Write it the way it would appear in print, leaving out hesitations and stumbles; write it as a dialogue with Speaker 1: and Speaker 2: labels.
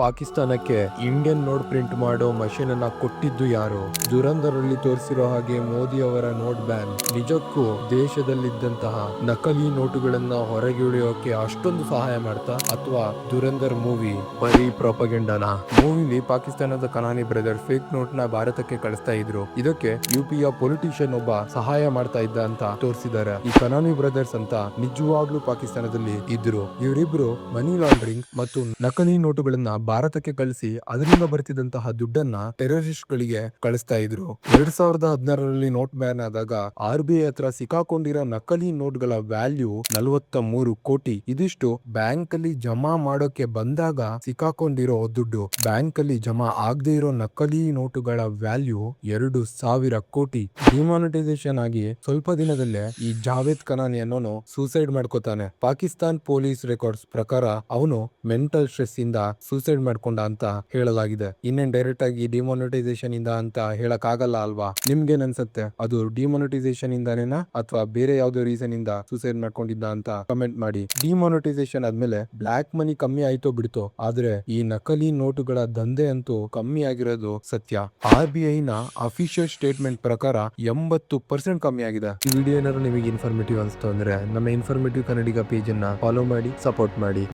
Speaker 1: ಪಾಕಿಸ್ತಾನಕ್ಕೆ Indian note print ಮಾಡೋ machine ಅನ್ನ ಕೊಟ್ಟಿದ್ದು ಯಾರು? ದುರಂಧರಲ್ಲಿ ತೋರಿಸಿರೋ ಹಾಗೆ ಮೋದಿ ಅವರ ನೋಟ್ ಬ್ಯಾನ್ ನಿಜಕ್ಕೂ ದೇಶದಲ್ಲಿದ್ದಂತಹ ನಕಲಿ ನೋಟುಗಳನ್ನ ಹೊರಗಿಳಿಯೋಕೆ ಅಷ್ಟೊಂದು ಸಹಾಯ ಮಾಡ್ತಾ, ಅಥವಾ ದುರಂಧರ್ ಮೂವಿ ಬರೀ ಪ್ರೊಪಗೆಂಡನ? ಮೂವಿಲಿ ಪಾಕಿಸ್ತಾನದ ಕನಾನಿ ಬ್ರದರ್ ಫೇಕ್ ನೋಟ್ ನ ಭಾರತಕ್ಕೆ ಕಳಿಸ್ತಾ ಇದ್ರು. ಇದಕ್ಕೆ ಯುಪಿಯ ಪೊಲಿಟಿಷಿಯನ್ ಒಬ್ಬ ಸಹಾಯ ಮಾಡ್ತಾ ಇದ್ದ ಅಂತ ತೋರಿಸಿದ್ದಾರೆ. ಈ ಕನಾನಿ ಬ್ರದರ್ಸ್ ಅಂತ ನಿಜವಾಗ್ಲೂ ಪಾಕಿಸ್ತಾನದಲ್ಲಿ ಇದ್ರು. ಇವರಿಬ್ರು ಮನಿ ಲಾಂಡ್ರಿಂಗ್ ಮತ್ತು ನಕಲಿ ನೋಟುಗಳನ್ನ ಭಾರತಕ್ಕೆ ಕಳಿಸಿ ಅದರಿಂದ ಬರ್ತಿದ್ದಂತಹ ದುಡ್ಡನ್ನ ಟೆರರಿಸ್ಟ್ ಗಳಿಗೆ ಕಳಿಸ್ತಾ ಇದ್ರು. 2016ರಲ್ಲಿ ನೋಟ್ ಬ್ಯಾನ್ ಆದಾಗ RBI ಹತ್ರ ಸಿಕ್ಕಾಕೊಂಡಿರೋ ನಕಲಿ ನೋಟ್ಗಳ ವ್ಯಾಲ್ಯೂ 43 ಕೋಟಿ. ಇದಿಷ್ಟು ಬ್ಯಾಂಕ್ ಅಲ್ಲಿ ಜಮಾ ಮಾಡೋಕೆ ಬಂದಾಗ ಸಿಕ್ಕಾಕೊಂಡಿರೋ ದುಡ್ಡು. ಬ್ಯಾಂಕ್ ಅಲ್ಲಿ ಜಮಾ ಆಗದೆ ಇರೋ ನಕಲಿ ನೋಟುಗಳ ವ್ಯಾಲ್ಯೂ 2,000 ಕೋಟಿ. ಡಿಮಾನಿಟೈಸೇಷನ್ ಆಗಿ ಸ್ವಲ್ಪ ದಿನದಲ್ಲೇ ಈ ಜಾವೇದ್ ಕನಾನಿ ಅನ್ನೋನು ಸೂಸೈಡ್ ಮಾಡ್ಕೋತಾನೆ. ಪಾಕಿಸ್ತಾನ್ ಪೊಲೀಸ್ ರೆಕಾರ್ಡ್ಸ್ ಪ್ರಕಾರ ಅವನು ಮೆಂಟಲ್ ಸ್ಟ್ರೆಸ್ ಇಂದ ಸೂಸೈಡ್ ಮಾಡ್ಕೊಂಡ ಅಂತ ಹೇಳಲಾಗಿದೆ. ಇನ್ನೇನ್ ಡೈರೆಕ್ಟ್ ಆಗಿ ಡಿಮಾನಿಟೈಸೇಷನ್ ಇಂದ ಅಂತ ಹೇಳಕ್ ಆಗಲ್ಲ ಅಲ್ವಾ? ನಿಮ್ಗೇನ್ ಅನ್ಸುತ್ತೆ? ಅದು ಡಿಮಾನಿಟೈಸೇಷನ್ ಇಂದಾನೇನಾ ಅಥವಾ ಬೇರೆ ಯಾವ್ದೋ ರೀಸನ್ ಇಂದ ಸೂಸೈಡ್ ಮಾಡ್ಕೊಂಡಿದ್ದ ಅಂತ ಕಮೆಂಟ್ ಮಾಡಿ. ಡಿಮಾನಿಟೈಸೇಷನ್ ಆದ್ಮೇಲೆ ಬ್ಲಾಕ್ ಮನಿ ಕಮ್ಮಿ ಆಯ್ತೋ ಬಿಡ್ತೋ, ಆದ್ರೆ ಈ ನಕಲಿ ನೋಟುಗಳ ದಂಧೆ ಅಂತೂ ಕಮ್ಮಿ ಆಗಿರೋದು ಸತ್ಯ. RBI ನ ಅಫಿಷಿಯಲ್ ಸ್ಟೇಟ್ಮೆಂಟ್ ಪ್ರಕಾರ 80% ಕಮ್ಮಿ ಆಗಿದೆ. ಈ ವಿಡಿಯೋ ಏನಾದ್ರು ನಿಮಗೆ ಇನ್ಫಾರ್ಮೇಟಿವ್ ಅನ್ಸ್ತು ಅಂದ್ರೆ ನಮ್ಮ ಇನ್ಫಾರ್ಮೇಟಿವ್ ಕನ್ನಡಿಗ ಪೇಜ್ ಅನ್ನ ಫಾಲೋ ಮಾಡಿ, ಸಪೋರ್ಟ್ ಮಾಡಿ.